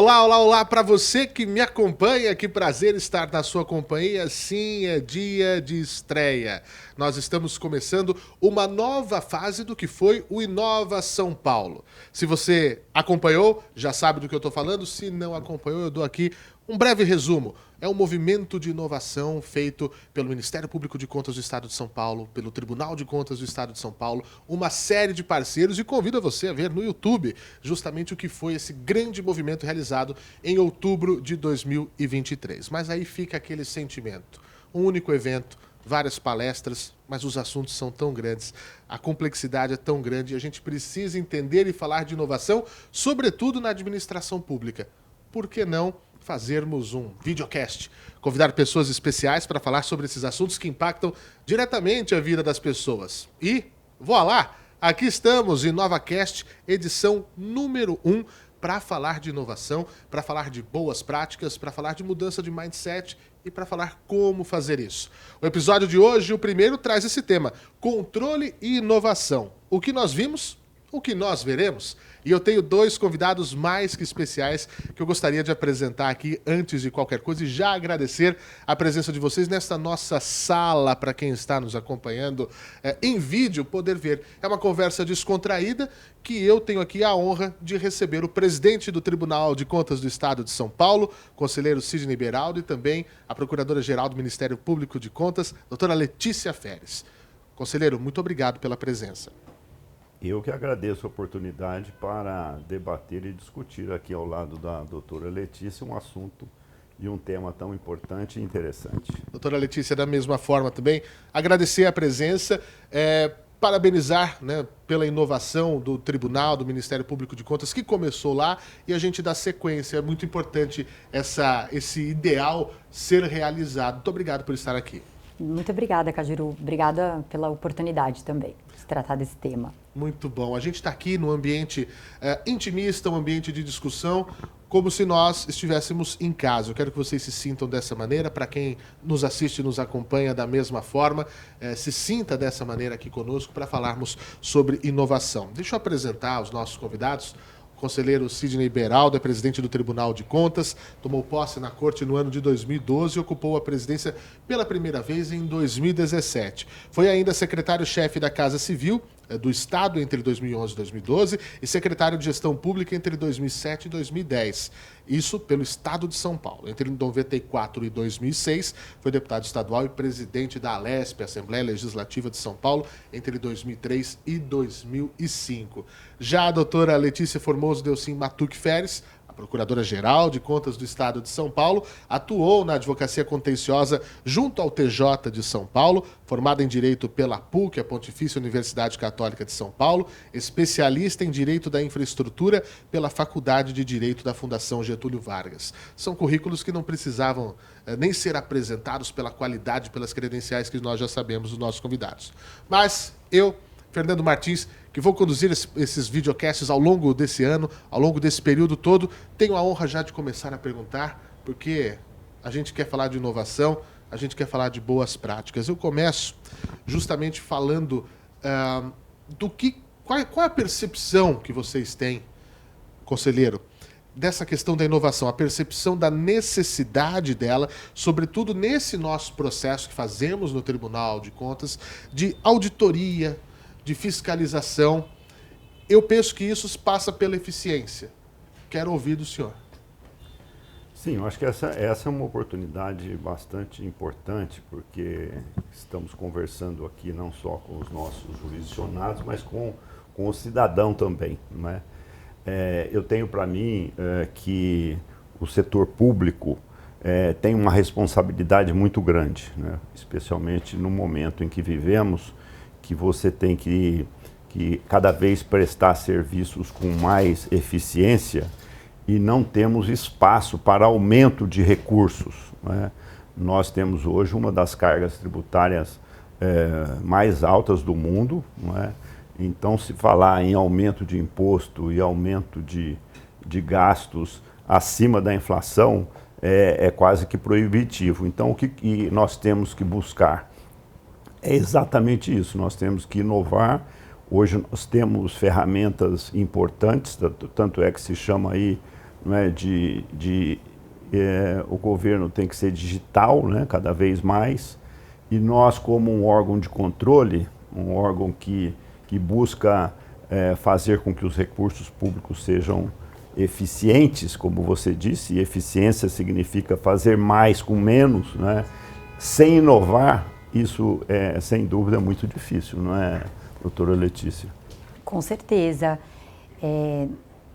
Olá, olá, olá para você que me acompanha, que prazer estar na sua companhia. Sim, é dia de estreia. Nós estamos começando uma nova fase do que foi o Inova São Paulo. Se você acompanhou, já sabe do que eu estou falando. Se não acompanhou, eu dou aqui um breve resumo. É um movimento de inovação feito pelo Ministério Público de Contas do Estado de São Paulo, pelo Tribunal de Contas do Estado de São Paulo, uma série de parceiros, e convido você a ver no YouTube justamente o que foi esse grande movimento realizado em outubro de 2023. Mas aí fica aquele sentimento. Um único evento, várias palestras, mas os assuntos são tão grandes, a complexidade é tão grande e a gente precisa entender e falar de inovação, sobretudo na administração pública. Por que não fazermos um videocast, convidar pessoas especiais para falar sobre esses assuntos que impactam diretamente a vida das pessoas? E, voilá, aqui estamos, InovaCast, edição número 1, para falar de inovação, para falar de boas práticas, para falar de mudança de mindset e para falar como fazer isso. O episódio de hoje, o primeiro, traz esse tema, controle e inovação. O que nós vimos? O que nós veremos? E eu tenho dois convidados mais que especiais que eu gostaria de apresentar aqui antes de qualquer coisa e já agradecer a presença de vocês nesta nossa sala para quem está nos acompanhando em vídeo poder ver. É uma conversa descontraída que eu tenho aqui a honra de receber o presidente do Tribunal de Contas do Estado de São Paulo, conselheiro Sidney Beraldo, e também a procuradora-geral do Ministério Público de Contas, doutora Letícia Feres. Conselheiro, muito obrigado pela presença. Eu que agradeço a oportunidade para debater e discutir aqui ao lado da doutora Letícia um assunto e um tema tão importante e interessante. Doutora Letícia, da mesma forma também, agradecer a presença, parabenizar, né, pela inovação do Tribunal, do Ministério Público de Contas, que começou lá, e a gente dá sequência. É muito importante esse ideal ser realizado. Muito obrigado por estar aqui. Muito obrigada, Cajiru. Obrigada pela oportunidade também de tratar desse tema. Muito bom. A gente está aqui num ambiente intimista, um ambiente de discussão, como se nós estivéssemos em casa. Eu quero que vocês se sintam dessa maneira. Para quem nos assiste e nos acompanha da mesma forma, se sinta dessa maneira aqui conosco para falarmos sobre inovação. Deixa eu apresentar os nossos convidados. O conselheiro Sidney Beraldo é presidente do Tribunal de Contas, tomou posse na Corte no ano de 2012 e ocupou a presidência pela primeira vez em 2017. Foi ainda secretário-chefe da Casa Civil do Estado entre 2011 e 2012 e secretário de Gestão Pública entre 2007 e 2010. Isso pelo Estado de São Paulo. Entre 94 e 2006, foi deputado estadual e presidente da Alesp, Assembleia Legislativa de São Paulo, entre 2003 e 2005. Já a doutora Letícia Formoso Delcim Matuque Feres, Procuradora-Geral de Contas do Estado de São Paulo, atuou na advocacia contenciosa junto ao TJ de São Paulo, formada em Direito pela PUC, a Pontifícia Universidade Católica de São Paulo, especialista em Direito da Infraestrutura pela Faculdade de Direito da Fundação Getúlio Vargas. São currículos que não precisavam nem ser apresentados pela qualidade, pelas credenciais que nós já sabemos dos nossos convidados. Mas eu, Fernando Martins, que vou conduzir esses videocasts ao longo desse ano, ao longo desse período todo, tenho a honra já de começar a perguntar, porque a gente quer falar de inovação, a gente quer falar de boas práticas. Eu começo justamente falando qual é a percepção que vocês têm, conselheiro, dessa questão da inovação, a percepção da necessidade dela, sobretudo nesse nosso processo que fazemos no Tribunal de Contas, de auditoria, de fiscalização. Eu penso que isso passa pela eficiência. Quero ouvir do senhor. Sim, eu acho que essa é uma oportunidade bastante importante, porque estamos conversando aqui não só com os nossos jurisdicionados, mas com o cidadão também, não é? Eu tenho para mim que o setor público tem uma responsabilidade muito grande, né? Especialmente no momento em que vivemos, que você tem que cada vez prestar serviços com mais eficiência e não temos espaço para aumento de recursos, né? Nós temos hoje uma das cargas tributárias mais altas do mundo, não é? Então, se falar em aumento de imposto e aumento de gastos acima da inflação é quase que proibitivo. Então, o que nós temos que buscar? É exatamente isso, nós temos que inovar. Hoje nós temos ferramentas importantes, tanto é que se chama aí não é, o governo tem que ser digital, né, cada vez mais, e nós, como um órgão de controle, um órgão que busca fazer com que os recursos públicos sejam eficientes, como você disse, e eficiência significa fazer mais com menos, né, sem inovar, isso é, sem dúvida, muito difícil, não é, doutora Letícia? Com certeza.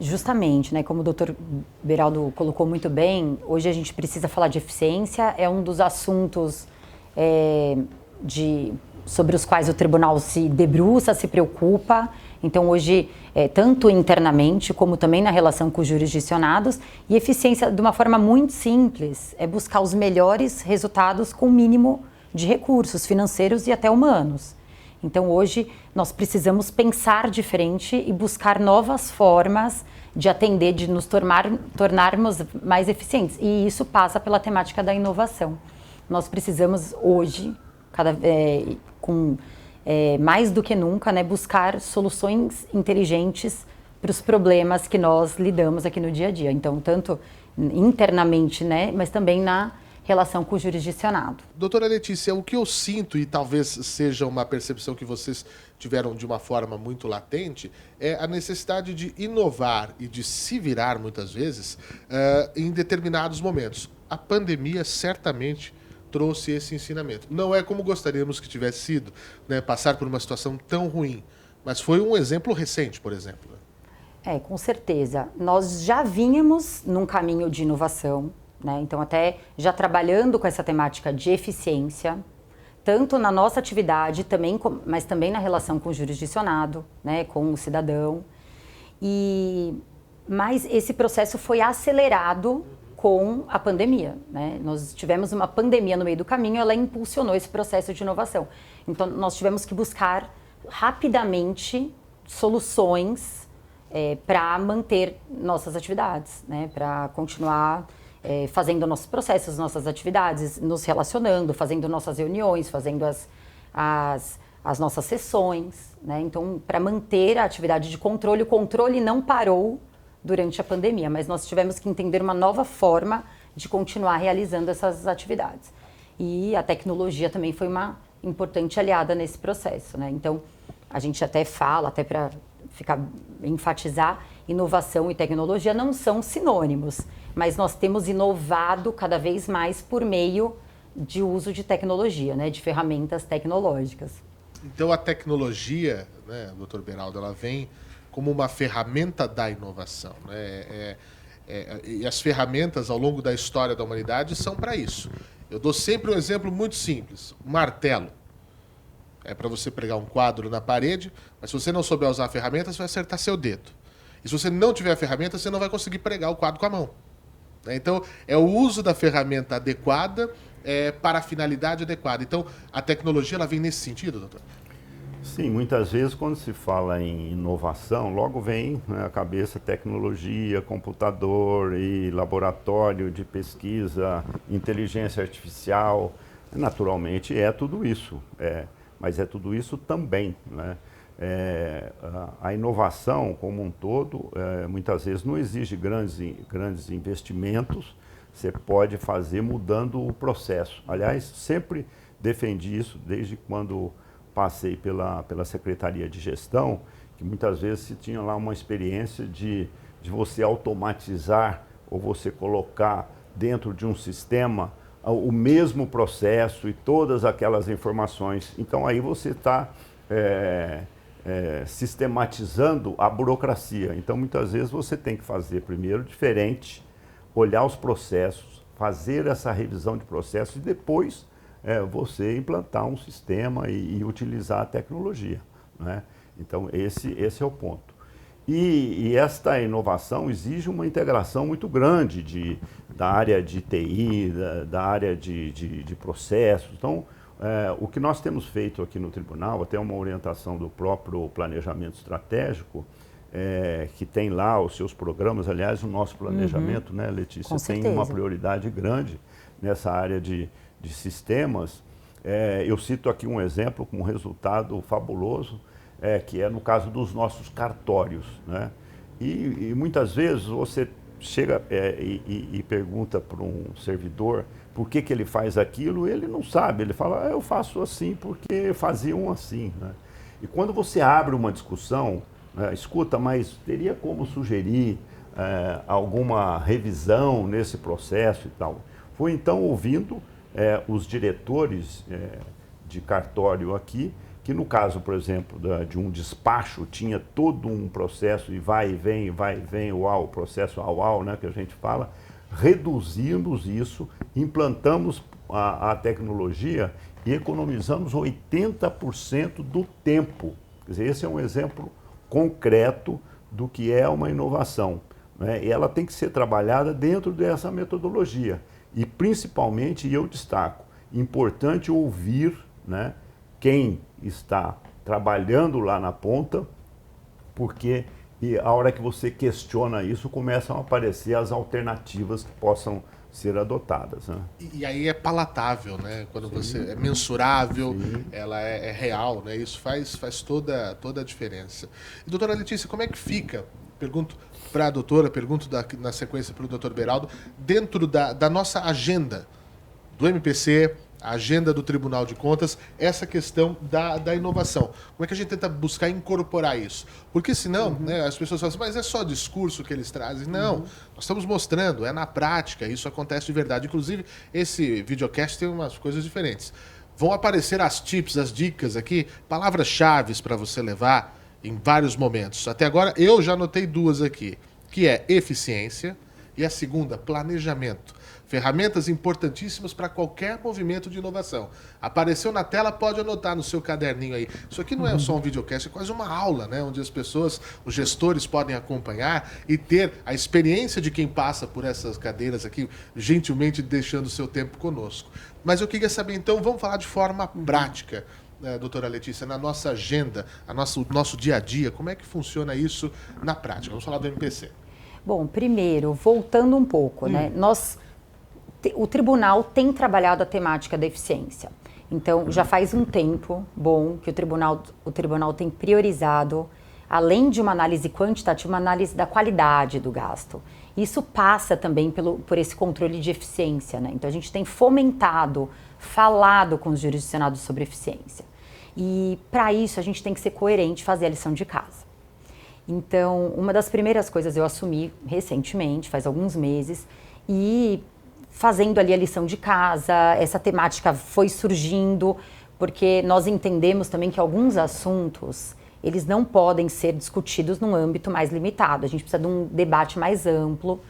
Justamente, né, como o doutor Beraldo colocou muito bem, hoje a gente precisa falar de eficiência, é um dos assuntos sobre os quais o tribunal se debruça, se preocupa. Então, hoje, tanto internamente como também na relação com os jurisdicionados, e eficiência, de uma forma muito simples, é buscar os melhores resultados com o mínimo de recursos financeiros e até humanos. Então, hoje, nós precisamos pensar diferente e buscar novas formas de atender, de nos tornarmos mais eficientes. E isso passa pela temática da inovação. Nós precisamos, hoje, mais do que nunca, né, buscar soluções inteligentes para os problemas que nós lidamos aqui no dia a dia. Então, tanto internamente, né, mas também na relação com o jurisdicionado. Doutora Letícia, o que eu sinto, e talvez seja uma percepção que vocês tiveram de uma forma muito latente, é a necessidade de inovar e de se virar, muitas vezes, em determinados momentos. A pandemia certamente trouxe esse ensinamento. Não é como gostaríamos que tivesse sido, né, passar por uma situação tão ruim, mas foi um exemplo recente, por exemplo. Com certeza. Nós já vínhamos num caminho de inovação, né? Então, até já trabalhando com essa temática de eficiência, tanto na nossa atividade, mas também na relação com o jurisdicionado, né, com o cidadão. Mas esse processo foi acelerado com a pandemia, né? Nós tivemos uma pandemia no meio do caminho, ela impulsionou esse processo de inovação. Então, nós tivemos que buscar rapidamente soluções para manter nossas atividades, né? Para continuar fazendo nossos processos, nossas atividades, nos relacionando, fazendo nossas reuniões, fazendo as nossas sessões, né? Então, para manter a atividade de controle, o controle não parou durante a pandemia, mas nós tivemos que entender uma nova forma de continuar realizando essas atividades. E a tecnologia também foi uma importante aliada nesse processo, né? Então, a gente até fala, até para enfatizar, inovação e tecnologia não são sinônimos, mas nós temos inovado cada vez mais por meio de uso de tecnologia, né, de ferramentas tecnológicas. Então a tecnologia, né, doutor Beraldo, ela vem como uma ferramenta da inovação, né? E as ferramentas ao longo da história da humanidade são para isso. Eu dou sempre um exemplo muito simples, um martelo. É para você pregar um quadro na parede, mas se você não souber usar a ferramenta, você vai acertar seu dedo. E se você não tiver a ferramenta, você não vai conseguir pregar o quadro com a mão. Então, é o uso da ferramenta adequada para a finalidade adequada. Então, a tecnologia ela vem nesse sentido, doutor? Sim, muitas vezes quando se fala em inovação, logo vem, né, à cabeça tecnologia, computador e laboratório de pesquisa, inteligência artificial. Naturalmente é tudo isso, mas é tudo isso também, né? A inovação como um todo, muitas vezes não exige grandes investimentos, você pode fazer mudando o processo. Aliás, sempre defendi isso desde quando passei pela Secretaria de Gestão, que muitas vezes se tinha lá uma experiência de você automatizar ou você colocar dentro de um sistema o mesmo processo e todas aquelas informações. Então aí você está sistematizando a burocracia. Então muitas vezes você tem que fazer primeiro diferente, olhar os processos, fazer essa revisão de processos e depois você implantar um sistema e utilizar a tecnologia, né? Então esse é o ponto. E esta inovação exige uma integração muito grande da área de TI, da área de processos. Então, o que nós temos feito aqui no tribunal, até uma orientação do próprio planejamento estratégico, que tem lá os seus programas, aliás, o nosso planejamento, né, Letícia, tem uma prioridade grande nessa área de sistemas. Eu cito aqui um exemplo com um resultado fabuloso, que é no caso dos nossos cartórios, né? E muitas vezes você chega e pergunta para um servidor por que ele faz aquilo, ele não sabe, ele fala, eu faço assim porque faziam assim, né? E quando você abre uma discussão, escuta, mas teria como sugerir alguma revisão nesse processo e tal. Foi então ouvindo os diretores de cartório aqui, que no caso, por exemplo, de um despacho, tinha todo um processo e vai e vem, o processo AUAU, né, que a gente fala, reduzimos isso, implantamos a tecnologia e economizamos 80% do tempo. Quer dizer, esse é um exemplo concreto do que é uma inovação, né? E ela tem que ser trabalhada dentro dessa metodologia. E principalmente, e eu destaco, importante ouvir, né, quem está trabalhando lá na ponta, porque a hora que você questiona isso, começam a aparecer as alternativas que possam ser adotadas, né? E aí é palatável, né? Quando você é mensurável, ela é real, né? Isso faz toda a diferença. E, doutora Letícia, como é que fica? Pergunto para a doutora, na sequência para o doutor Beraldo, dentro da nossa agenda do MPC, a agenda do Tribunal de Contas, essa questão da inovação. Como é que a gente tenta buscar incorporar isso? Porque senão, né, as pessoas falam assim, mas é só discurso que eles trazem. Não, nós estamos mostrando, é na prática, isso acontece de verdade. Inclusive, esse videocast tem umas coisas diferentes. Vão aparecer as tips, as dicas aqui, palavras-chave para você levar em vários momentos. Até agora, eu já anotei duas aqui, que é eficiência e a segunda, planejamento. Ferramentas importantíssimas para qualquer movimento de inovação. Apareceu na tela, pode anotar no seu caderninho aí. Isso aqui não é só um videocast, é quase uma aula, né? Onde as pessoas, os gestores podem acompanhar e ter a experiência de quem passa por essas cadeiras aqui, gentilmente deixando o seu tempo conosco. Mas eu queria saber, então, vamos falar de forma prática, doutora Letícia, na nossa agenda, o nosso dia a dia, como é que funciona isso na prática? Vamos falar do MPC. Bom, primeiro, voltando um pouco, né? O tribunal tem trabalhado a temática da eficiência. Então, já faz um tempo bom que o tribunal tem priorizado, além de uma análise quantitativa, uma análise da qualidade do gasto. Isso passa também por esse controle de eficiência, né? Então, a gente tem fomentado, falado com os jurisdicionados sobre eficiência. E, para isso, a gente tem que ser coerente e fazer a lição de casa. Então, uma das primeiras coisas eu assumi recentemente, faz alguns meses, e fazendo ali a lição de casa, essa temática foi surgindo, porque nós entendemos também que alguns assuntos, eles não podem ser discutidos num âmbito mais limitado. A gente precisa de um debate mais amplo,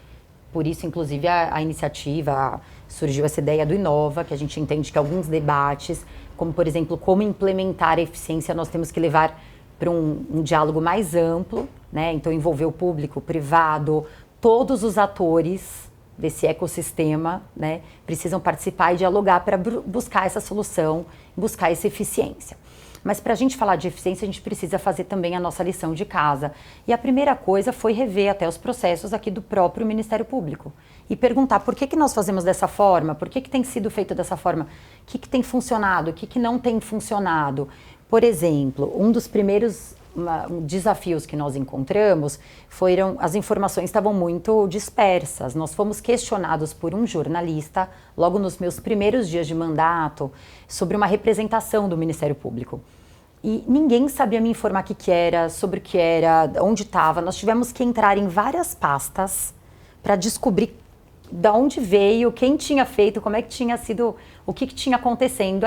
por isso, inclusive, a iniciativa, surgiu essa ideia do Inova, que a gente entende que alguns debates, como, por exemplo, como implementar a eficiência, nós temos que levar para um diálogo mais amplo, né? Então, envolver o público, o privado, todos os atores desse ecossistema, né, precisam participar e dialogar para buscar essa solução, buscar essa eficiência. Mas para a gente falar de eficiência, a gente precisa fazer também a nossa lição de casa. E a primeira coisa foi rever até os processos aqui do próprio Ministério Público e perguntar por que nós fazemos dessa forma, por que tem sido feito dessa forma, o que tem funcionado, o que não tem funcionado. Por exemplo, um dos primeiros desafios que nós encontramos foram as informações estavam muito dispersas. Nós fomos questionados por um jornalista, logo nos meus primeiros dias de mandato, sobre uma representação do Ministério Público. E ninguém sabia me informar o que era, sobre o que era, onde estava. Nós tivemos que entrar em várias pastas para descobrir de onde veio, quem tinha feito, como é que tinha sido, o que tinha acontecido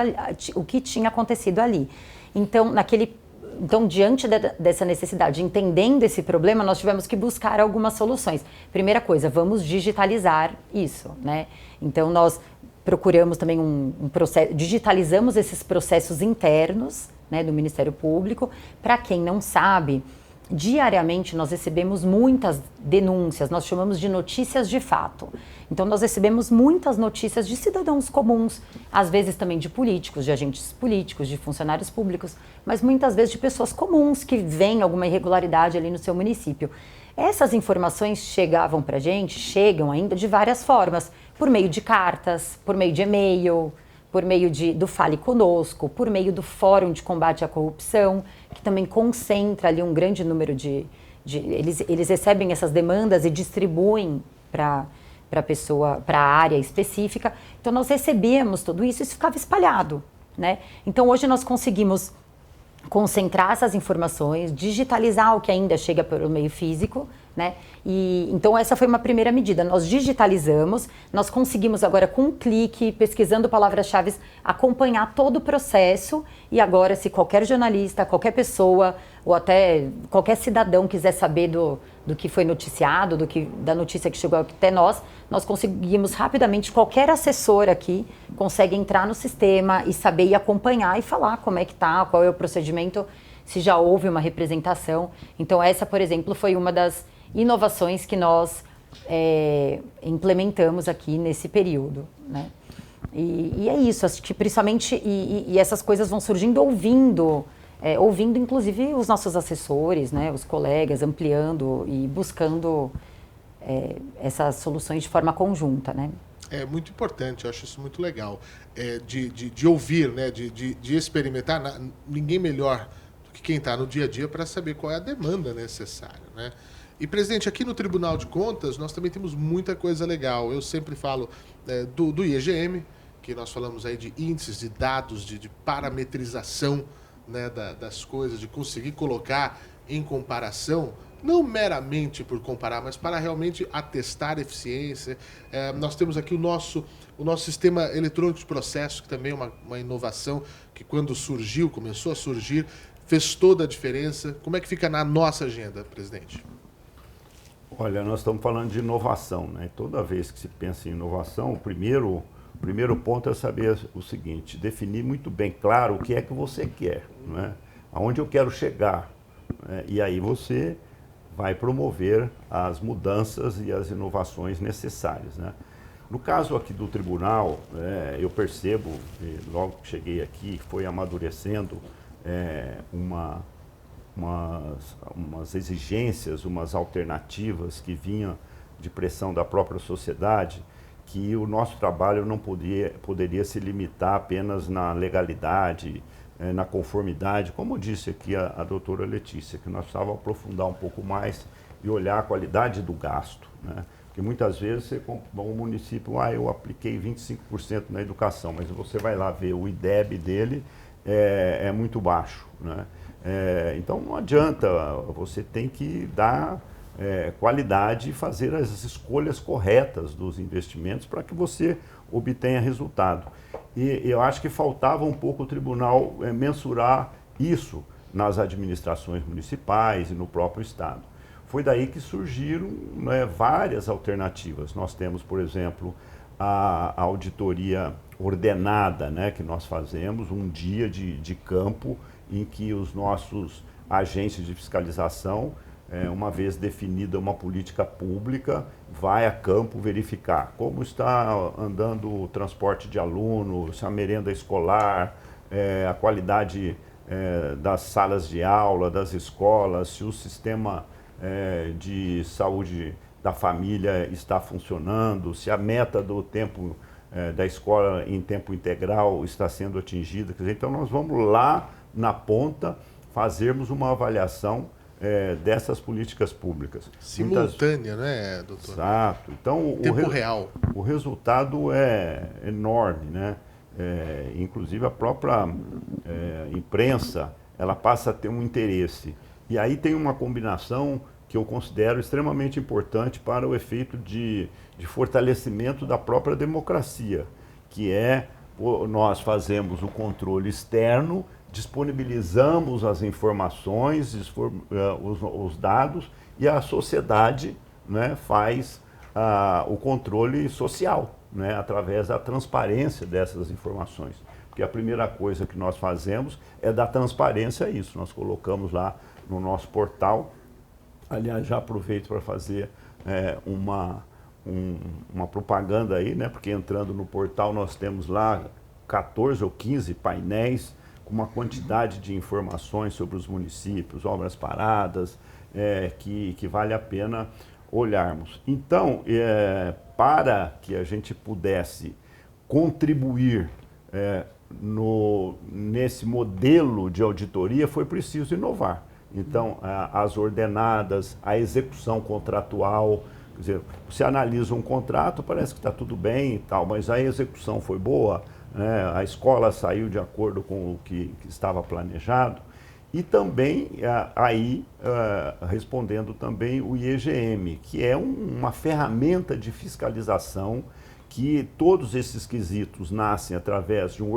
ali. Então, diante dessa necessidade, entendendo esse problema, nós tivemos que buscar algumas soluções. Primeira coisa, vamos digitalizar isso, né? Então, nós procuramos também um processo, digitalizamos esses processos internos, né, do Ministério Público. Para quem não sabe, diariamente nós recebemos muitas denúncias, nós chamamos de notícias de fato. Então nós recebemos muitas notícias de cidadãos comuns, às vezes também de políticos, de agentes políticos, de funcionários públicos, mas muitas vezes de pessoas comuns que veem alguma irregularidade ali no seu município. Essas informações chegavam para a gente, chegam ainda de várias formas, por meio de cartas, por meio de e-mail, por meio do Fale Conosco, por meio do Fórum de Combate à Corrupção, que também concentra ali um grande número eles recebem essas demandas e distribuem para a pessoa, para a área específica. Então nós recebíamos tudo isso e isso ficava espalhado, né? Então hoje nós conseguimos concentrar essas informações, digitalizar o que ainda chega pelo meio físico, né? E então essa foi uma primeira medida. Nós digitalizamos, nós conseguimos agora com um clique, pesquisando palavras-chave, acompanhar todo o processo. E agora, se qualquer jornalista, qualquer pessoa ou até qualquer cidadão quiser saber do que foi noticiado, da notícia que chegou até nós conseguimos rapidamente, qualquer assessor aqui consegue entrar no sistema e saber e acompanhar e falar como é que tá, qual é o procedimento, se já houve uma representação. Então essa, por exemplo, foi uma das inovações que nós implementamos aqui nesse período, né? E é isso, acho que principalmente, e essas coisas vão surgindo ouvindo inclusive os nossos assessores, né, os colegas, ampliando e buscando essas soluções de forma conjunta, né? É muito importante, eu acho isso muito legal, de ouvir, né, de experimentar. Ninguém melhor do que quem está no dia a dia para saber qual é a demanda necessária, né? E, presidente, aqui no Tribunal de Contas nós também temos muita coisa legal. Eu sempre falo do IEGM, que nós falamos aí de índices, de dados, de parametrização, né, das coisas, de conseguir colocar em comparação, não meramente por comparar, mas para realmente atestar eficiência. Nós temos aqui o nosso sistema eletrônico de processo, que também é uma inovação que quando começou a surgir, fez toda a diferença. Como é que fica na nossa agenda, presidente? Olha, nós estamos falando de inovação, né? Toda vez que se pensa em inovação, o primeiro ponto é saber o seguinte: definir muito bem claro o que é que você quer, né? Aonde eu quero chegar, né? E aí você vai promover as mudanças e as inovações necessárias, né? No caso aqui do tribunal, eu percebo, logo que cheguei aqui, foi amadurecendo umas exigências, umas alternativas que vinham de pressão da própria sociedade, que o nosso trabalho não poderia se limitar apenas na legalidade, na conformidade, como disse aqui a doutora Letícia, que nós precisávamos aprofundar um pouco mais e olhar a qualidade do gasto, né? Porque muitas vezes você compra um município, eu apliquei 25% na educação, mas você vai lá ver o IDEB dele é muito baixo, né? Então não adianta, você tem que dar qualidade e fazer as escolhas corretas dos investimentos para que você obtenha resultado. E eu acho que faltava um pouco o tribunal mensurar isso nas administrações municipais e no próprio Estado. Foi daí que surgiram, né, várias alternativas. Nós temos, por exemplo, a auditoria ordenada, né, que nós fazemos, um dia de campo em que os nossos agentes de fiscalização, uma vez definida uma política pública, vai a campo verificar como está andando o transporte de alunos, a merenda escolar, a qualidade das salas de aula, das escolas, se o sistema de saúde da família está funcionando, se a meta do tempo da escola em tempo integral está sendo atingida. Quer dizer, então nós vamos lá na ponta fazermos uma avaliação dessas políticas públicas. Simultânea, né, doutor? Exato. Então, tempo real. O resultado é enorme, né? Inclusive a própria imprensa, ela passa a ter um interesse. E aí tem uma combinação que eu considero extremamente importante para o efeito de fortalecimento da própria democracia, que nós fazemos o controle externo, disponibilizamos as informações, os dados, e a sociedade, né, faz o controle social, né, através da transparência dessas informações. Porque a primeira coisa que nós fazemos é dar transparência a isso. Nós colocamos lá no nosso portal. Aliás, já aproveito para fazer uma propaganda aí, né? Porque entrando no portal nós temos lá 14 ou 15 painéis com uma quantidade de informações sobre os municípios, obras paradas, que vale a pena olharmos. Então, para que a gente pudesse contribuir nesse modelo de auditoria, foi preciso inovar. Então, as ordenadas, a execução contratual, Quer dizer, você analisa um contrato, parece que está tudo bem e tal, mas a execução foi boa, né? A escola saiu de acordo com o que estava planejado. E também, respondendo também o IEGM, que é uma ferramenta de fiscalização que todos esses quesitos nascem através de um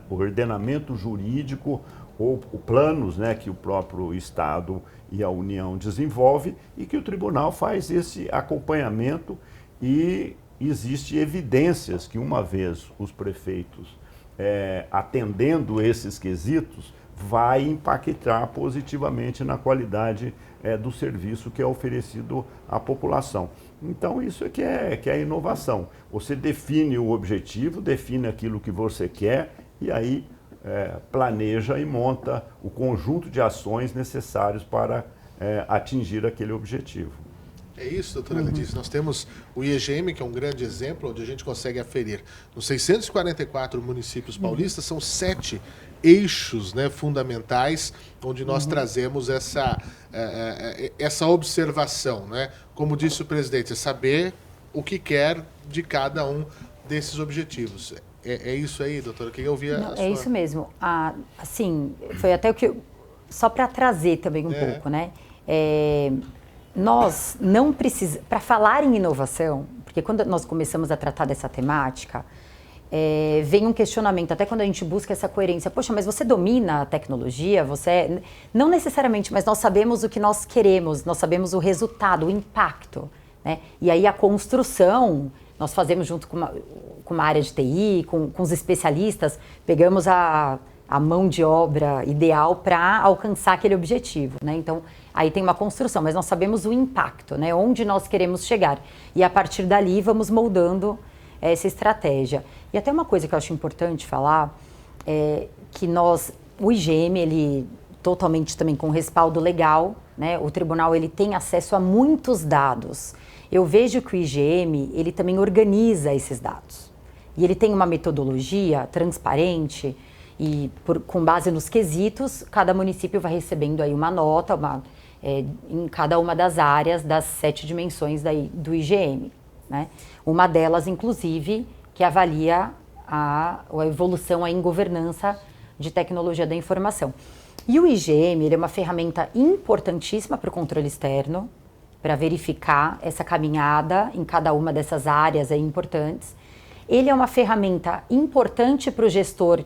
ordenamento jurídico ou planos, né, que o próprio Estado e a União desenvolve e que o tribunal faz esse acompanhamento e existe evidências que uma vez os prefeitos atendendo esses quesitos vai impactar positivamente na qualidade do serviço que é oferecido à população. Então, isso é que é inovação. Você define o objetivo, define aquilo que você quer e aí planeja e monta o conjunto de ações necessários para atingir aquele objetivo. É isso, doutora Letícia. Nós temos o IEGM, que é um grande exemplo, onde a gente consegue aferir. Nos 644 municípios paulistas, são 7 eixos, né, fundamentais, onde nós trazemos essa observação. Né? Como disse o presidente, é saber o que quer de cada um desses objetivos. É isso aí, doutora? Que eu ouvia. Não, é isso mesmo. Assim, foi até o que... Só para trazer também um pouco, né? Nós não precisamos... Para falar em inovação, porque quando nós começamos a tratar dessa temática, vem um questionamento, até quando a gente busca essa coerência. Poxa, mas você domina a tecnologia? Você... Não necessariamente, mas nós sabemos o que nós queremos, nós sabemos o resultado, o impacto. Né? E aí a construção, nós fazemos junto com uma área de TI, com os especialistas, pegamos a mão de obra ideal para alcançar aquele objetivo, né? Então, aí tem uma construção, mas nós sabemos o impacto, né? Onde nós queremos chegar. E a partir dali vamos moldando essa estratégia. E até uma coisa que eu acho importante falar, que o IGM, ele totalmente também com respaldo legal, né? O tribunal, ele tem acesso a muitos dados. Eu vejo que o IGM, ele também organiza esses dados. E ele tem uma metodologia transparente e com base nos quesitos, cada município vai recebendo aí uma nota em cada uma das áreas das 7 dimensões do IGM. Né? Uma delas, inclusive, que avalia a evolução em governança de tecnologia da informação. E o IGM, ele é uma ferramenta importantíssima para o controle externo, para verificar essa caminhada em cada uma dessas áreas importantes. Ele é uma ferramenta importante para o gestor,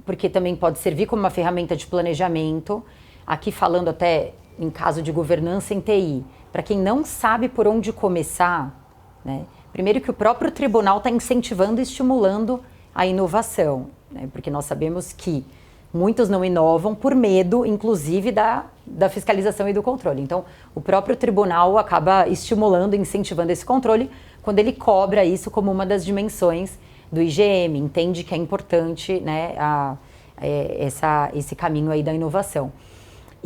porque também pode servir como uma ferramenta de planejamento, aqui falando até em caso de governança em TI. Para quem não sabe por onde começar, né? Primeiro que o próprio tribunal está incentivando e estimulando a inovação, né? Porque nós sabemos que muitos não inovam por medo, inclusive, da fiscalização e do controle. Então, o próprio tribunal acaba estimulando e incentivando esse controle quando ele cobra isso como uma das dimensões do IGM, entende que é importante, né, esse caminho aí da inovação.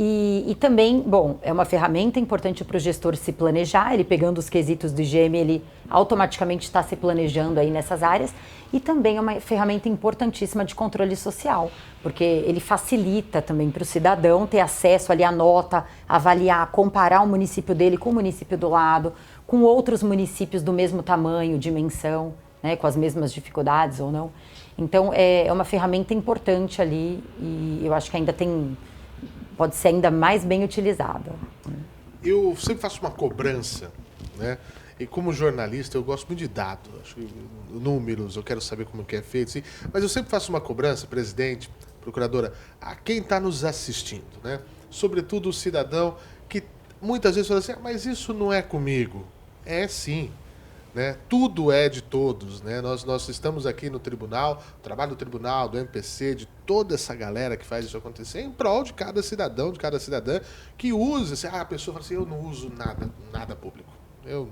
E também, bom, é uma ferramenta importante para o gestor se planejar, ele pegando os quesitos do IGM, ele automaticamente está se planejando aí nessas áreas, e também é uma ferramenta importantíssima de controle social, porque ele facilita também para o cidadão ter acesso ali à nota, avaliar, comparar o município dele com o município do lado, com outros municípios do mesmo tamanho, dimensão, né, com as mesmas dificuldades ou não. Então, é uma ferramenta importante ali e eu acho que ainda pode ser ainda mais bem utilizada. Eu sempre faço uma cobrança, né? E como jornalista, eu gosto muito de dados, acho que números, eu quero saber como que é feito, sim. Mas eu sempre faço uma cobrança, presidente, procuradora, a quem está nos assistindo, né? Sobretudo o cidadão que muitas vezes fala assim, mas isso não é comigo. É sim. Né? Tudo é de todos, né? Nós estamos aqui no tribunal, o trabalho do tribunal, do MPC, de toda essa galera que faz isso acontecer em prol de cada cidadão, de cada cidadã que usa. A pessoa fala assim, eu não uso nada público. Meu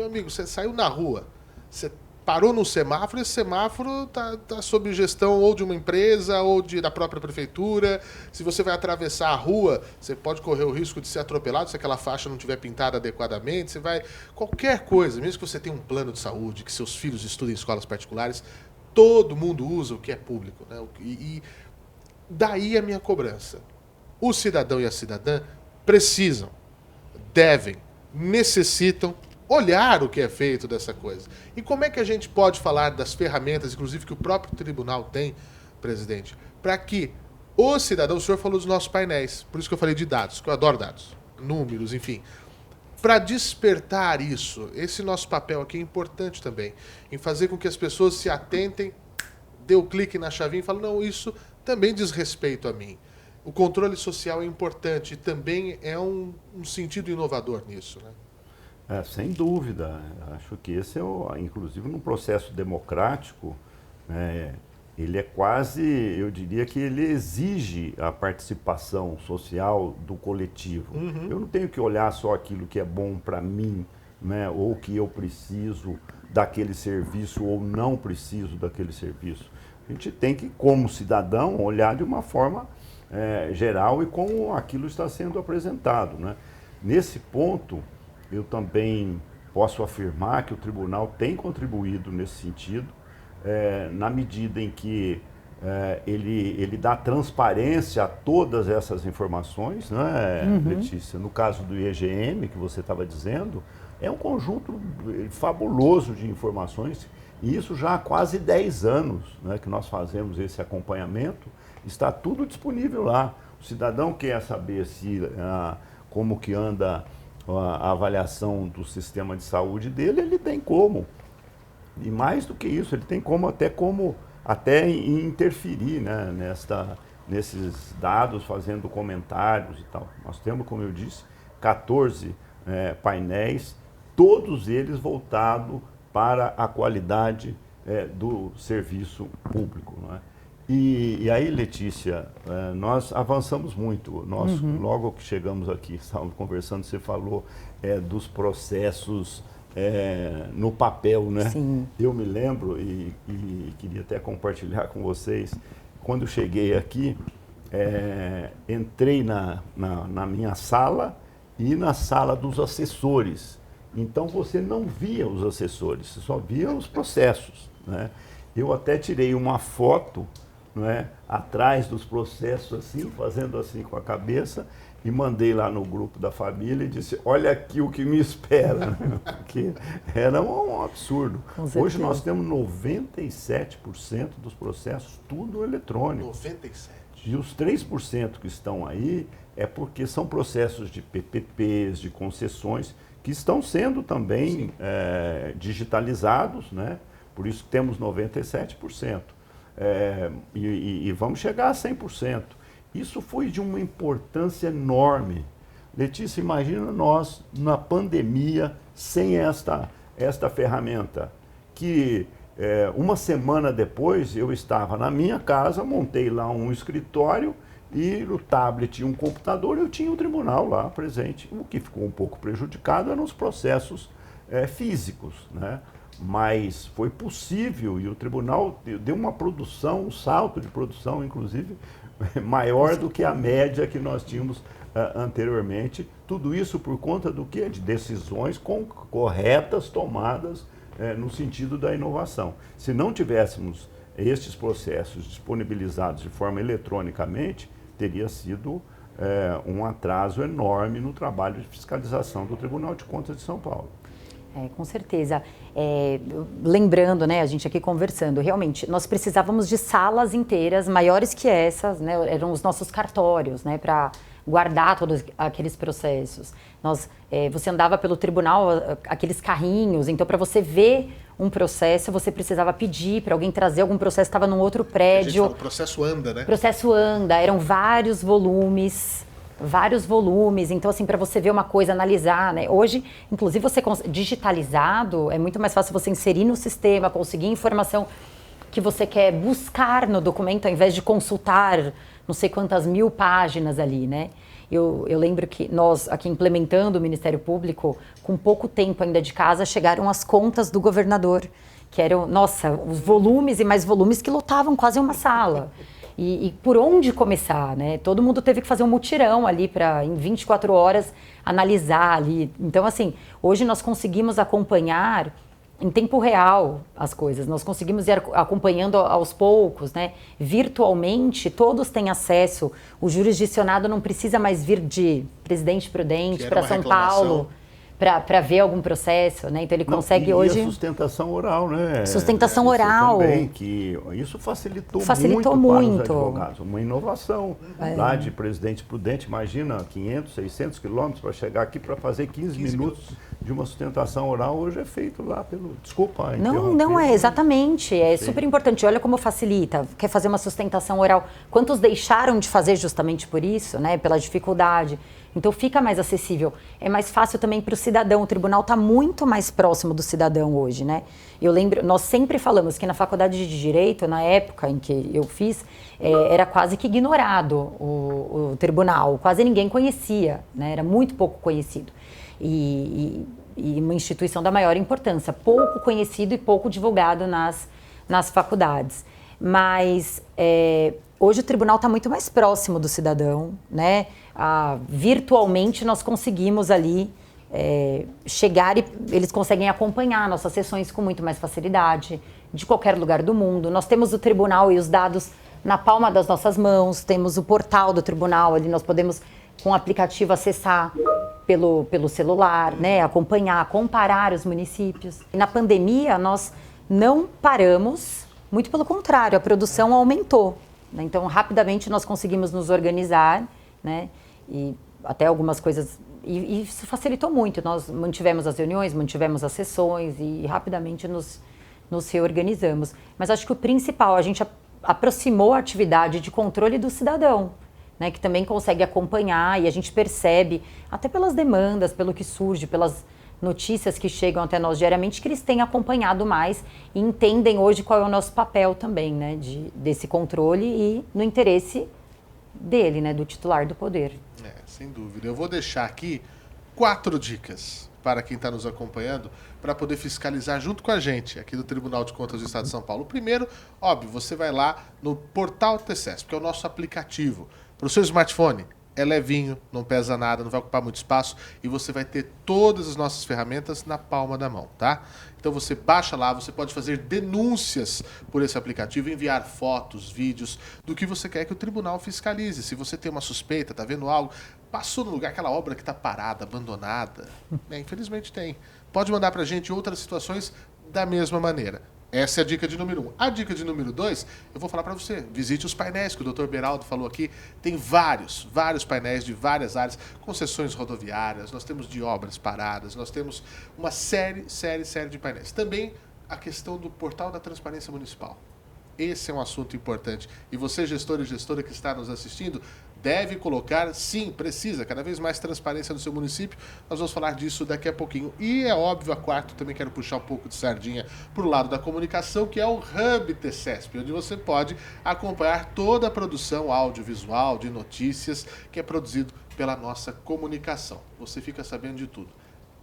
amigo, você saiu na rua, você parou num semáforo, esse semáforo tá sob gestão ou de uma empresa ou da própria prefeitura. Se você vai atravessar a rua, você pode correr o risco de ser atropelado se aquela faixa não estiver pintada adequadamente. Você vai... Qualquer coisa, mesmo que você tenha um plano de saúde, que seus filhos estudem em escolas particulares, todo mundo usa o que é público. Né? E daí a minha cobrança. O cidadão e a cidadã precisam, devem, necessitam olhar o que é feito dessa coisa. E como é que a gente pode falar das ferramentas, inclusive que o próprio tribunal tem, presidente, para que o cidadão, o senhor falou dos nossos painéis, por isso que eu falei de dados, que eu adoro dados, números, enfim, para despertar isso, esse nosso papel aqui é importante também, em fazer com que as pessoas se atentem, dê o clique na chavinha e falem, não, isso também diz respeito a mim. O controle social é importante e também é um sentido inovador nisso, né? Sem dúvida. Acho que esse é, inclusive, num processo democrático, ele é quase, eu diria que ele exige a participação social do coletivo. Eu não tenho que olhar só aquilo que é bom para mim, né, ou que eu preciso daquele serviço ou não preciso daquele serviço. A gente tem que, como cidadão, olhar de uma forma geral e como aquilo está sendo apresentado, né? Nesse ponto, eu também posso afirmar que o tribunal tem contribuído nesse sentido, na medida em que ele dá transparência a todas essas informações, né, Letícia? No caso do IEGM, que você estava dizendo, é um conjunto fabuloso de informações, e isso já há quase 10 anos, né, que nós fazemos esse acompanhamento, está tudo disponível lá. O cidadão quer saber como que anda a avaliação do sistema de saúde dele, ele tem como. E mais do que isso, ele tem até interferir, né, nesses dados, fazendo comentários e tal. Nós temos, como eu disse, 14 painéis, todos eles voltados para a qualidade do serviço público, não é? E aí, Letícia, nós avançamos muito. Nós, logo que chegamos aqui, estávamos conversando, você falou dos processos no papel, né? Sim. Eu me lembro e queria até compartilhar com vocês, quando eu cheguei aqui, entrei na minha sala e na sala dos assessores. Então você não via os assessores, você só via os processos, né? Eu até tirei uma foto, não é, atrás dos processos, assim, fazendo assim com a cabeça, e mandei lá no grupo da família e disse, olha aqui o que me espera, né? Porque era um absurdo. Hoje nós temos 97% dos processos tudo eletrônico. 97%. E os 3% que estão aí é porque são processos de PPPs, de concessões, que estão sendo também digitalizados, né? Por isso temos 97%. E vamos chegar a 100%. Isso foi de uma importância enorme. Letícia, imagina nós na pandemia sem esta ferramenta, que uma semana depois eu estava na minha casa, montei lá um escritório e no tablet e um computador eu tinha o tribunal lá presente. O que ficou um pouco prejudicado eram os processos físicos, né? Mas foi possível e o tribunal deu uma produção, um salto de produção, inclusive, maior do que a média que nós tínhamos anteriormente. Tudo isso por conta do quê? De decisões corretas tomadas no sentido da inovação. Se não tivéssemos estes processos disponibilizados de forma eletronicamente, teria sido um atraso enorme no trabalho de fiscalização do Tribunal de Contas de São Paulo. Com certeza. Lembrando, né, a gente aqui conversando, realmente, nós precisávamos de salas inteiras, maiores que essas, né, eram os nossos cartórios, né, para guardar todos aqueles processos. Você andava pelo tribunal, aqueles carrinhos, então para você ver um processo, você precisava pedir para alguém trazer algum processo, estava num outro prédio. A gente fala, o processo anda, né? O processo anda, eram vários volumes, então assim, para você ver uma coisa, analisar, né? Hoje, inclusive, digitalizado, é muito mais fácil você inserir no sistema, conseguir informação que você quer buscar no documento, ao invés de consultar não sei quantas mil páginas ali, né? Eu lembro que nós, aqui implementando o Ministério Público, com pouco tempo ainda de casa, chegaram as contas do governador, que eram, nossa, os volumes e mais volumes que lotavam quase uma sala. E por onde começar, né? Todo mundo teve que fazer um mutirão ali para, em 24 horas, analisar ali. Então, assim, hoje nós conseguimos acompanhar em tempo real as coisas. Nós conseguimos ir acompanhando aos poucos, né? Virtualmente, todos têm acesso. O jurisdicionado não precisa mais vir de Presidente Prudente para São Paulo para ver algum processo, né? Então ele consegue hoje... E a sustentação oral, né? Sustentação oral. Também, que isso facilitou muito para os advogados. Uma inovação lá de Presidente Prudente, imagina 500, 600 quilômetros para chegar aqui para fazer 15 minutos de uma sustentação oral, hoje é feito lá pelo... Desculpa, não é, exatamente, é super importante. Olha como facilita, quer fazer uma sustentação oral. Quantos deixaram de fazer justamente por isso, né? Pela dificuldade. Então fica mais acessível, é mais fácil também para o cidadão, o tribunal está muito mais próximo do cidadão hoje, né? Eu lembro, nós sempre falamos que na faculdade de Direito, na época em que eu fiz, era quase que ignorado o tribunal, quase ninguém conhecia, né? Era muito pouco conhecido. E uma instituição da maior importância, pouco conhecido e pouco divulgado nas faculdades. Mas hoje o tribunal está muito mais próximo do cidadão, né? Virtualmente nós conseguimos ali chegar e eles conseguem acompanhar nossas sessões com muito mais facilidade, de qualquer lugar do mundo. Nós temos o tribunal e os dados na palma das nossas mãos, temos o portal do tribunal, ali nós podemos com o aplicativo acessar pelo celular, né? Acompanhar, comparar os municípios. E na pandemia nós não paramos, muito pelo contrário, a produção aumentou, né? Então rapidamente nós conseguimos nos organizar, né? E até algumas coisas, e isso facilitou muito, nós mantivemos as reuniões, mantivemos as sessões e rapidamente nos reorganizamos. Mas acho que o principal, a gente aproximou a atividade de controle do cidadão, né, que também consegue acompanhar e a gente percebe, até pelas demandas, pelo que surge, pelas notícias que chegam até nós diariamente, que eles têm acompanhado mais e entendem hoje qual é o nosso papel também, né, desse controle e no interesse dele, né, do titular do poder. Sem dúvida. Eu vou deixar aqui 4 dicas para quem está nos acompanhando para poder fiscalizar junto com a gente aqui do Tribunal de Contas do Estado de São Paulo. O primeiro, óbvio, você vai lá no Portal TCESP, que é o nosso aplicativo. Para o seu smartphone, é levinho, não pesa nada, não vai ocupar muito espaço e você vai ter todas as nossas ferramentas na palma da mão, tá? Então você baixa lá, você pode fazer denúncias por esse aplicativo, enviar fotos, vídeos do que você quer que o tribunal fiscalize. Se você tem uma suspeita, tá vendo algo, passou no lugar, aquela obra que está parada, abandonada, infelizmente tem. Pode mandar pra gente outras situações da mesma maneira. Essa é a dica de número 1. A dica de número 2, eu vou falar para você. Visite os painéis que o Dr. Beraldo falou aqui. Tem vários painéis de várias áreas, concessões rodoviárias, nós temos de obras paradas, nós temos uma série de painéis. Também a questão do portal da transparência municipal. Esse é um assunto importante. E você, gestor e gestora que está nos assistindo, deve colocar, sim, precisa, cada vez mais transparência no seu município. Nós vamos falar disso daqui a pouquinho. E é óbvio, a quarta, também quero puxar um pouco de sardinha para o lado da comunicação, que é o Hub TCESP, onde você pode acompanhar toda a produção audiovisual, de notícias, que é produzido pela nossa comunicação. Você fica sabendo de tudo.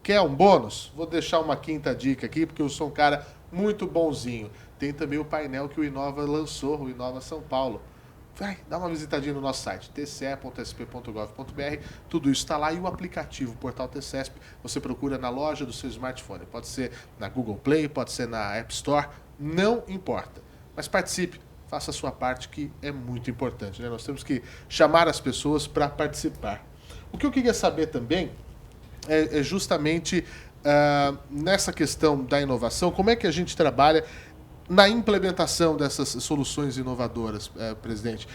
Quer um bônus? Vou deixar uma quinta dica aqui, porque eu sou um cara muito bonzinho. Tem também o painel que o Inova lançou, o Inova São Paulo. Vai, dá uma visitadinha no nosso site, tce.sp.gov.br, tudo isso está lá, e o aplicativo, o Portal TCESP, você procura na loja do seu smartphone, pode ser na Google Play, pode ser na App Store, não importa, mas participe, faça a sua parte, que é muito importante, né? Nós temos que chamar as pessoas para participar. O que eu queria saber também é justamente nessa questão da inovação, como é que a gente trabalha na implementação dessas soluções inovadoras, presidente,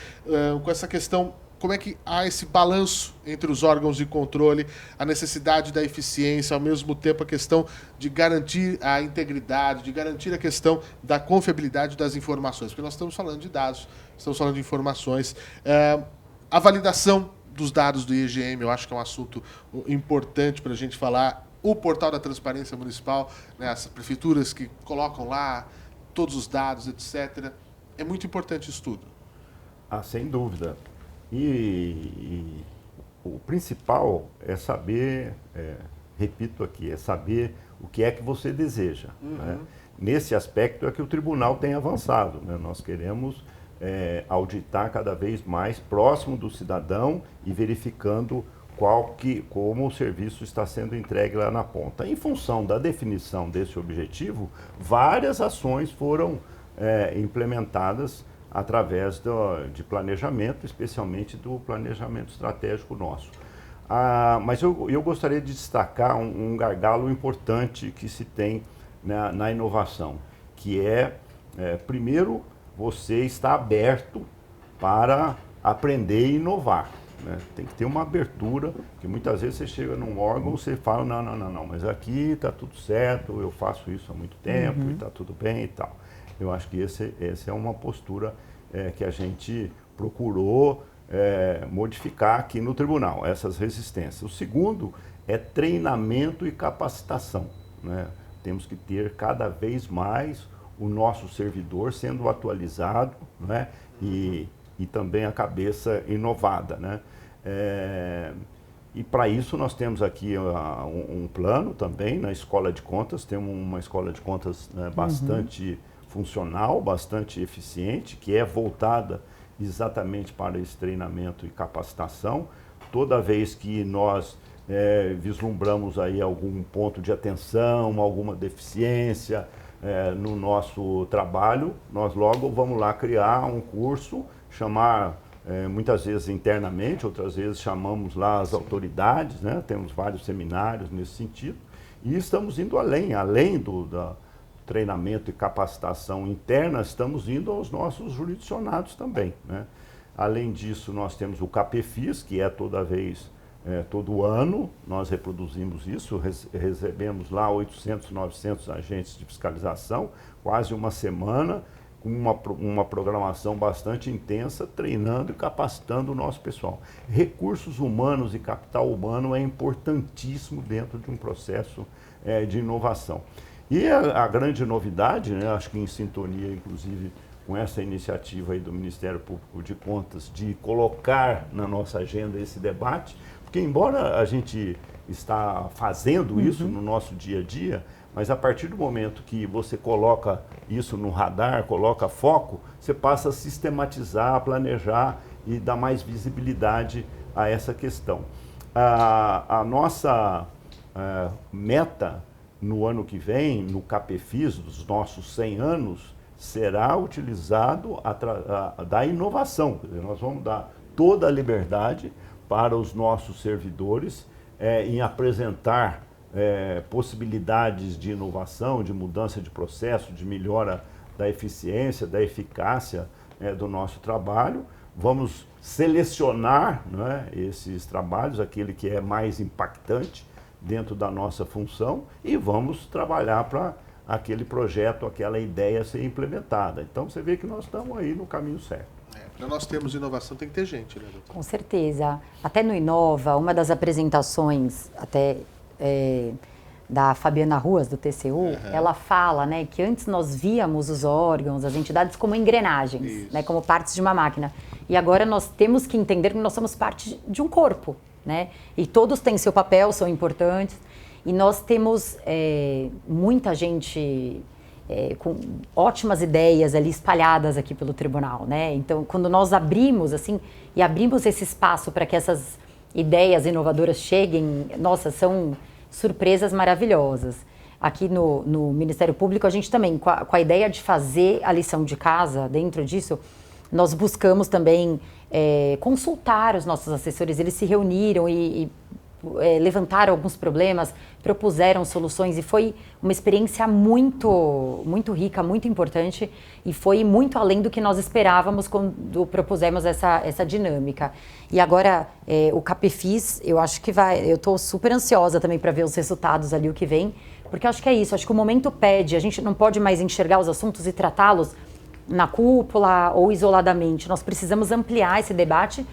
com essa questão, como é que há esse balanço entre os órgãos de controle, a necessidade da eficiência, ao mesmo tempo a questão de garantir a integridade, de garantir a questão da confiabilidade das informações, porque nós estamos falando de dados, estamos falando de informações, a validação dos dados do IGM, eu acho que é um assunto importante para a gente falar, o portal da transparência municipal, né, as prefeituras que colocam lá todos os dados, etc. É muito importante isso tudo. Sem dúvida. E o principal é saber, repito aqui, é saber o que é que você deseja. Né? Nesse aspecto é que o tribunal tem avançado. Né? Nós queremos auditar cada vez mais próximo do cidadão e verificando como o serviço está sendo entregue lá na ponta. Em função da definição desse objetivo, várias ações foram implementadas através de planejamento, especialmente do planejamento estratégico nosso. Mas eu gostaria de destacar um gargalo importante que se tem na inovação, que primeiro, você está aberto para aprender e inovar. Né? Tem que ter uma abertura, porque muitas vezes você chega num órgão e você fala, não, mas aqui está tudo certo, eu faço isso há muito tempo e está tudo bem e tal. Eu acho que essa é uma postura que a gente procurou modificar aqui no tribunal, essas resistências. O segundo é treinamento e capacitação. Né? Temos que ter cada vez mais o nosso servidor sendo atualizado, né? e também a cabeça inovada. Né? E para isso nós temos aqui um plano também na Escola de Contas, temos uma Escola de Contas bastante funcional, bastante eficiente, que é voltada exatamente para esse treinamento e capacitação. Toda vez que nós vislumbramos aí algum ponto de atenção, alguma deficiência no nosso trabalho, nós logo vamos lá criar um curso, chamar muitas vezes internamente, outras vezes chamamos lá as autoridades, né? Temos vários seminários nesse sentido, e estamos indo além do treinamento e capacitação interna, estamos indo aos nossos jurisdicionados também. Né? Além disso, nós temos o CAPEFIS, que todo ano, nós reproduzimos isso, recebemos lá 800, 900 agentes de fiscalização, quase uma semana, com uma programação bastante intensa, treinando e capacitando o nosso pessoal. Recursos humanos e capital humano é importantíssimo dentro de um processo de inovação. E a grande novidade, né, acho que em sintonia, inclusive, com essa iniciativa aí do Ministério Público de Contas, de colocar na nossa agenda esse debate, porque embora a gente está fazendo isso no nosso dia a dia, mas a partir do momento que você coloca isso no radar, coloca foco, você passa a sistematizar, a planejar e dar mais visibilidade a essa questão. A nossa meta no ano que vem, no CAPEFIS, dos nossos 100 anos, será utilizado da inovação. Quer dizer, nós vamos dar toda a liberdade para os nossos servidores em apresentar possibilidades de inovação, de mudança de processo, de melhora da eficiência, da eficácia do nosso trabalho. Vamos selecionar, né, esses trabalhos, aquele que é mais impactante dentro da nossa função, e vamos trabalhar para aquele projeto, aquela ideia ser implementada. Então você vê que nós estamos aí no caminho certo. Para nós termos inovação tem que ter gente, né, doutor? Com certeza. Até no Inova, uma das apresentações da Fabiana Ruas, do TCU, ela fala, né, que antes nós víamos os órgãos, as entidades como engrenagens, né, como partes de uma máquina. E agora nós temos que entender que nós somos parte de um corpo. Né? E todos têm seu papel, são importantes. E nós temos muita gente com ótimas ideias ali espalhadas aqui pelo tribunal. Né? Então, quando nós abrimos esse espaço para que essas ideias inovadoras cheguem, nossa, são surpresas maravilhosas. Aqui no Ministério Público, a gente também, com a ideia de fazer a lição de casa dentro disso, nós buscamos também consultar os nossos assessores. Eles se reuniram e levantaram alguns problemas, propuseram soluções, e foi uma experiência muito, muito rica, muito importante, e foi muito além do que nós esperávamos quando propusemos essa dinâmica. E agora o CAPEFIS, eu acho que eu estou super ansiosa também para ver os resultados ali, o que vem, porque eu acho que é isso, acho que o momento pede, a gente não pode mais enxergar os assuntos e tratá-los na cúpula ou isoladamente. Nós precisamos ampliar esse debate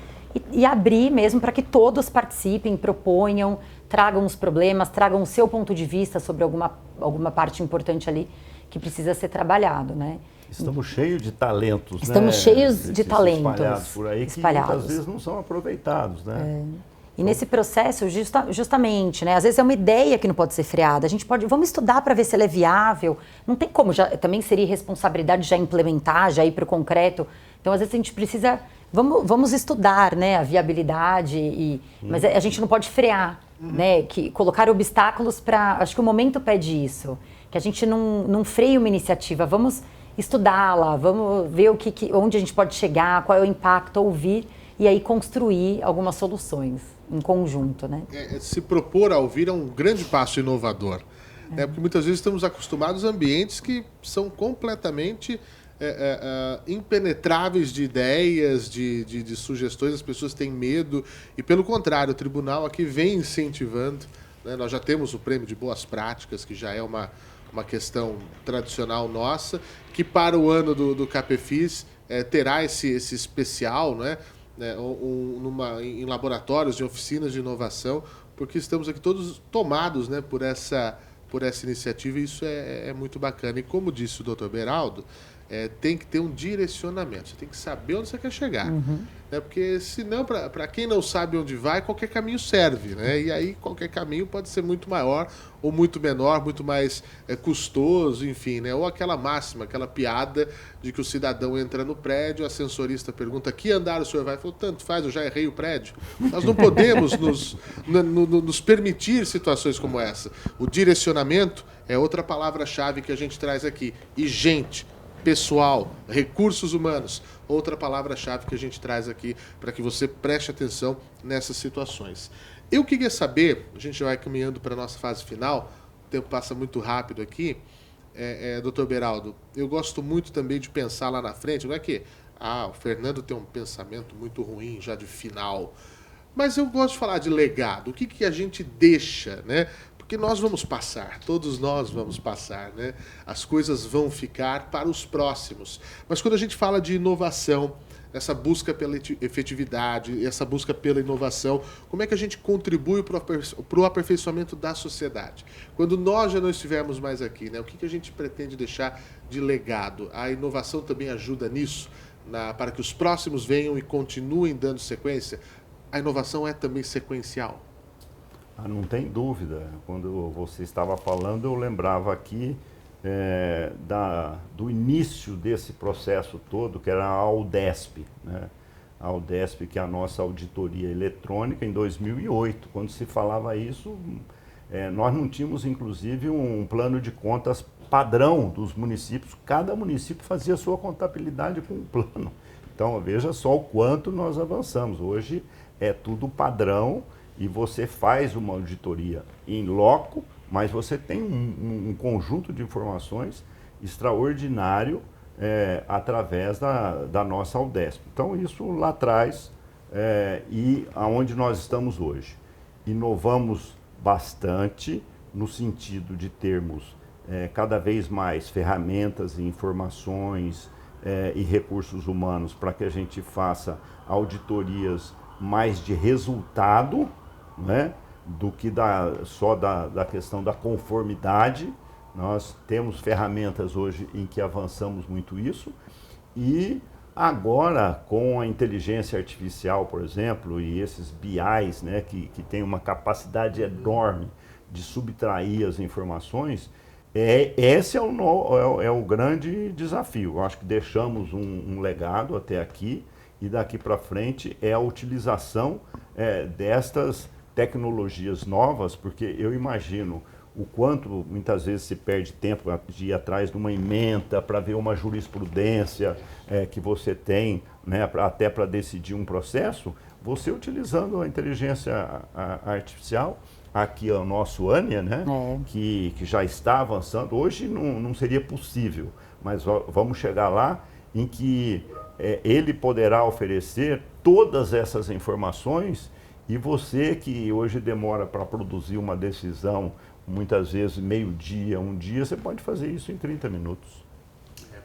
e abrir mesmo para que todos participem, proponham, tragam os problemas, tragam o seu ponto de vista sobre alguma parte importante ali que precisa ser trabalhado, né? Estamos cheios de talentos, Estamos cheios de talentos espalhados por aí, que muitas vezes não são aproveitados, né? E nesse processo, justamente, né, às vezes é uma ideia que não pode ser freada. Vamos estudar para ver se ela é viável. Não tem como, também seria responsabilidade já implementar, já ir para o concreto. Então, às vezes a gente precisa, vamos estudar, né, a viabilidade, mas a gente não pode frear, né, colocar obstáculos para, acho que o momento pede isso, que a gente não freie uma iniciativa, vamos estudá-la, vamos ver onde a gente pode chegar, qual é o impacto, ouvir. e aí construir algumas soluções em conjunto, né? Se propor a ouvir é um grande passo inovador, né? Porque muitas vezes estamos acostumados a ambientes que são completamente impenetráveis de ideias, de sugestões, as pessoas têm medo e, pelo contrário, o tribunal aqui vem incentivando, né? Nós já temos o prêmio de boas práticas, que já é uma questão tradicional nossa, que para o ano do CAPEFIS terá esse especial, né? Em laboratórios, em oficinas de inovação, porque estamos aqui todos tomados, né, por essa iniciativa, e isso é muito bacana. E como disse o Dr. Beraldo, tem que ter um direcionamento, você tem que saber onde você quer chegar. Né? Porque senão, para quem não sabe onde vai, qualquer caminho serve, né? E aí qualquer caminho pode ser muito maior ou muito menor, muito mais custoso, enfim, né? Ou aquela máxima, aquela piada de que o cidadão entra no prédio, o ascensorista pergunta que andar o senhor vai, falou, tanto faz, eu já errei o prédio. Nós não podemos nos permitir situações como essa. O direcionamento é outra palavra-chave que a gente traz aqui. E gente, pessoal, recursos humanos, outra palavra-chave que a gente traz aqui para que você preste atenção nessas situações. Eu queria saber, a gente vai caminhando para a nossa fase final, o tempo passa muito rápido aqui, Dr. Beraldo, eu gosto muito também de pensar lá na frente, não é que o Fernando tem um pensamento muito ruim já de final, mas eu gosto de falar de legado, o que a gente deixa, né? Porque nós vamos passar, todos nós vamos passar, né? As coisas vão ficar para os próximos. Mas quando a gente fala de inovação, essa busca pela efetividade, essa busca pela inovação, como é que a gente contribui para o aperfeiçoamento da sociedade? Quando nós já não estivermos mais aqui, né? O que a gente pretende deixar de legado? A inovação também ajuda nisso, para que os próximos venham e continuem dando sequência? A inovação é também sequencial. Não tem dúvida. Quando você estava falando, eu lembrava aqui do início desse processo todo, que era a Audesp, né? A Audesp, que é a nossa auditoria eletrônica, em 2008. Quando se falava isso, nós não tínhamos, inclusive, um plano de contas padrão dos municípios. Cada município fazia a sua contabilidade com um plano. Então, veja só o quanto nós avançamos. Hoje é tudo padrão, e você faz uma auditoria em loco, mas você tem um conjunto de informações extraordinário através da nossa Audesp. Então, isso lá atrás e aonde nós estamos hoje. Inovamos bastante no sentido de termos cada vez mais ferramentas e informações e recursos humanos para que a gente faça auditorias mais de resultado, né, do que só da questão da conformidade. Nós temos ferramentas hoje em que avançamos muito isso, e agora com a inteligência artificial, por exemplo, e esses BIs, né, que tem uma capacidade enorme de subtrair as informações, esse é o grande desafio. Eu acho que deixamos um legado até aqui, e daqui para frente é a utilização destas tecnologias novas, porque eu imagino o quanto muitas vezes se perde tempo de ir atrás de uma ementa para ver uma jurisprudência que você tem, né, até para decidir um processo. Você utilizando a inteligência artificial, aqui é o nosso Ania, né, que já está avançando. Hoje não seria possível, mas vamos chegar lá em que ele poderá oferecer todas essas informações, e você que hoje demora para produzir uma decisão, muitas vezes meio-dia, um dia, você pode fazer isso em 30 minutos.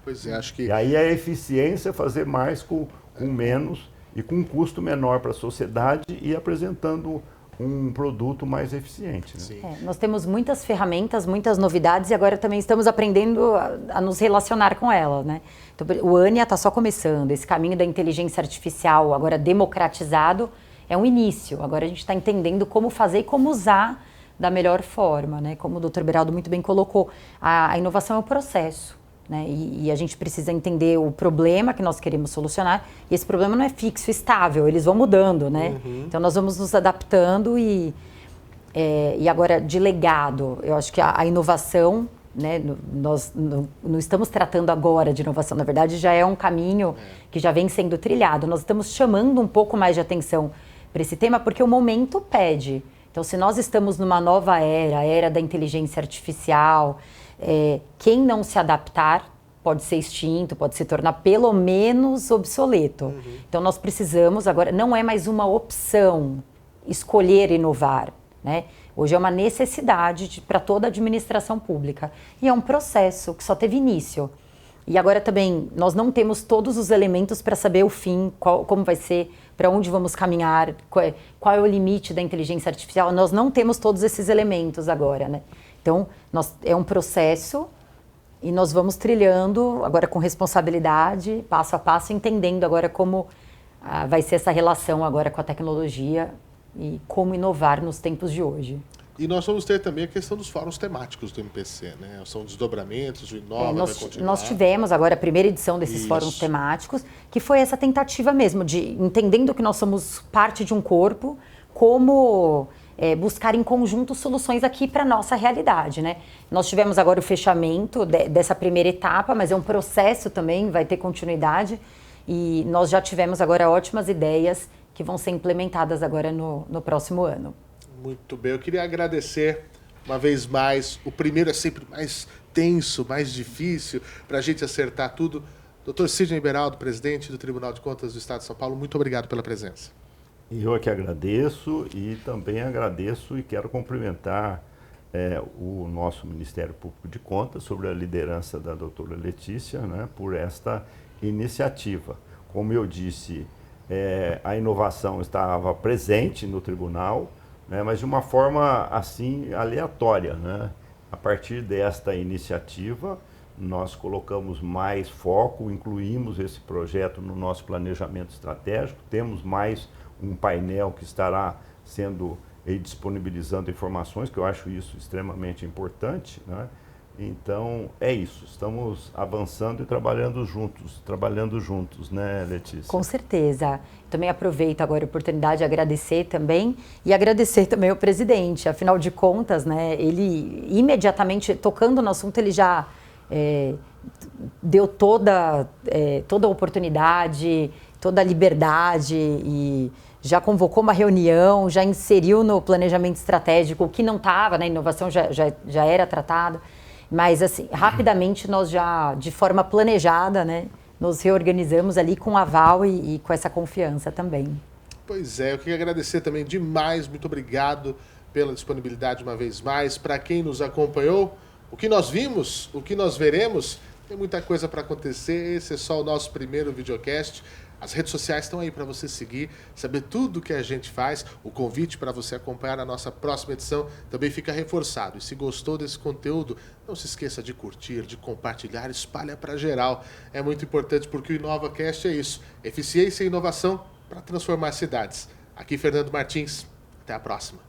Pois é, acho que... E aí a eficiência é fazer mais com menos e com um custo menor para a sociedade e apresentando um produto mais eficiente. Né? Nós temos muitas ferramentas, muitas novidades, e agora também estamos aprendendo a nos relacionar com elas, né? Então, o Ania está só começando, esse caminho da inteligência artificial agora democratizado é um início. Agora a gente está entendendo como fazer e como usar da melhor forma, né? Como o Dr. Beraldo muito bem colocou, a inovação é um processo, né? E a gente precisa entender o problema que nós queremos solucionar, e esse problema não é fixo, estável, eles vão mudando, né? Então nós vamos nos adaptando, e agora de legado, eu acho que a inovação né? Nós não estamos tratando agora de inovação, na verdade já é um caminho que já vem sendo trilhado. Nós estamos chamando um pouco mais de atenção para esse tema porque o momento pede. Então, se nós estamos numa nova era, a era da inteligência artificial, quem não se adaptar pode ser extinto, pode se tornar pelo menos obsoleto. Então, nós precisamos agora, não é mais uma opção escolher inovar, né? Hoje é uma necessidade para toda a administração pública. E é um processo que só teve início. E agora também, nós não temos todos os elementos para saber o fim, como vai ser, para onde vamos caminhar, qual é o limite da inteligência artificial. Nós não temos todos esses elementos agora, né? Então, é um processo e nós vamos trilhando agora com responsabilidade, passo a passo, entendendo agora como vai ser essa relação agora com a tecnologia e como inovar nos tempos de hoje. E nós vamos ter também a questão dos fóruns temáticos do MPC, né? São desdobramentos, o Inova vai continuar. Nós tivemos agora a primeira edição desses fóruns temáticos, que foi essa tentativa mesmo de, entendendo que nós somos parte de um corpo, como buscar em conjunto soluções aqui para a nossa realidade, né? Nós tivemos agora o fechamento dessa primeira etapa, mas é um processo também, vai ter continuidade, e nós já tivemos agora ótimas ideias que vão ser implementadas agora no próximo ano. Muito bem, eu queria agradecer uma vez mais. O primeiro é sempre mais tenso, mais difícil para a gente acertar tudo. Dr. Sidney Beraldo, presidente do Tribunal de Contas do Estado de São Paulo, muito obrigado pela presença. Eu é que agradeço e também agradeço e quero cumprimentar o nosso Ministério Público de Contas, sobre a liderança da doutora Letícia, né, por esta iniciativa. Como eu disse, a inovação estava presente no tribunal, né, mas de uma forma assim aleatória, né? A partir desta iniciativa, nós colocamos mais foco, incluímos esse projeto no nosso planejamento estratégico, temos mais um painel que estará sendo disponibilizando informações, que eu acho isso extremamente importante, né? Então, é isso, estamos avançando e trabalhando juntos, né, Letícia? Com certeza. Também aproveito agora a oportunidade de agradecer também, e agradecer também ao presidente, afinal de contas, né, ele imediatamente, tocando no assunto, ele já deu toda a oportunidade, toda a liberdade, e já convocou uma reunião, já inseriu no planejamento estratégico o que não estava, né, inovação já era tratado. Mas, assim, rapidamente nós já, de forma planejada, né, nos reorganizamos ali com aval e com essa confiança também. Pois é, eu queria agradecer também demais, muito obrigado pela disponibilidade uma vez mais. Para quem nos acompanhou, o que nós vimos, o que nós veremos, tem muita coisa para acontecer. Esse é só o nosso primeiro videocast. As redes sociais estão aí para você seguir, saber tudo o que a gente faz. O convite para você acompanhar a nossa próxima edição também fica reforçado. E se gostou desse conteúdo, não se esqueça de curtir, de compartilhar, espalha para geral. É muito importante porque o InovaCast é isso. Eficiência e inovação para transformar cidades. Aqui Fernando Martins. Até a próxima.